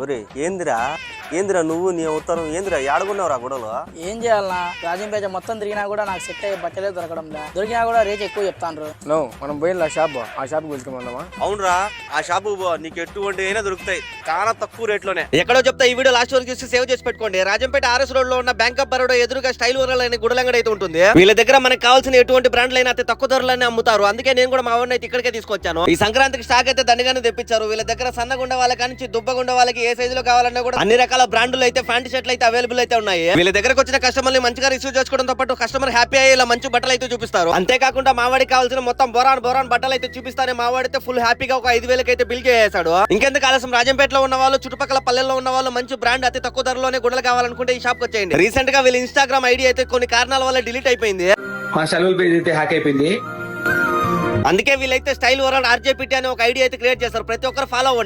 ఒరే ఏందిరా నువ్వు నీ ఉత్తరం ఏందిరా ఏడగొన్నావురా గొడవలు? ఏం చేయాలన్నా రాజంపేట మొత్తం తిరిగినా కూడా నాకు సెట్ అయ్యే బట్టలే దొరకడం దొరికినా కూడా రేట్ ఎక్కువ చెప్తాండ్రు. మనం పోయిన ఆ షాప్ గురించుకోమన్నామా? అవునరా, ఆ షాపు నీకు ఎటువంటి అయినా దొరుకుతాయి, చాలా తక్కువ రేట్లోనే. ఎక్కడో చెప్తా, ఈ వీడియో లాస్ట్ వరకు చూసి సేవ్ చేసి పెట్టుకోండి. రాజంపేట ఆర్ఎస్ రోడ్ లో ఉన్న బ్యాంక్ ఆఫ్ బరోడా ఎదురుగా స్టైల్ వరల్ అనే గుడలంగడి అయితే ఉంటుంది. వీళ్ళ దగ్గర మనకు కావాల్సిన ఎటువంటి బ్రాండ్లు అయినా అతి తక్కువ ధరలనే అమ్ముతారు. అందుకే నేను కూడా మా వాడిని అయితే ఇక్కడికే తీసుకొచ్చాను. ఈ సంక్రాంతికి స్టాక్ అయితే దండిగానే తెప్పించారు. వీళ్ళ దగ్గర సన్నగుండ వాళ్ళకి నుంచి దుబ్బగుండ వాళ్ళకి ఏ సైజు లో కావాలన్నా కూడా అన్ని రకాల బ్రాండ్లు అయితే ఫ్యాంట్ షర్ట్లు అయితే అవైలబుల్ అయితే ఉన్నాయి. వీళ్ళ దగ్గరకు వచ్చిన కస్టమర్ ని మంచిగా రిసీవ్ చేసుకోవడంతో పాటు కస్టమర్ హ్యాపీ అయ్యి ఇలా మంచి బట్టలు అయితే చూపిస్తారు. అంతేకాకుండా మావాడికి కావాల్సిన మొత్తం బొరాన్ బట్టలు అయితే చూపిస్తానే మావాడితే ఫుల్ హ్యాపీగా ఒక 5,000 అయితే బిల్ చేసేసాడు. ఇంకెందుకు ఆలస్యం, రాజంపేటలో ఉన్న వాళ్ళు చుట్టుపక్కల పల్లెల్లో ఉన్న వాళ్ళు మంచి బ్రాండ్ అతి తక్కువ ధరలోనే గుండెలు కావాలనుకుంటే ఈ షాప్ వచ్చేయండి. రీసెంట్ గా వీళ్ళ ఇన్స్టాగ్రామ్ ఐడి అయితే కొన్ని కారణాల వల్ల డిలీట్ అయిపోయింది. మా సెలవుల పేజ్ అయితే హ్యాక్ అయిపోయింది. అందుకే వీళ్ళైతే స్టైల్ వరల్డ్ ఆర్జేపీటీ అనే ఒక ఐడి అయితే క్రియేట్ చేస్తారు. ప్రతి ఒక్కరు ఫాలో అవ్వండి.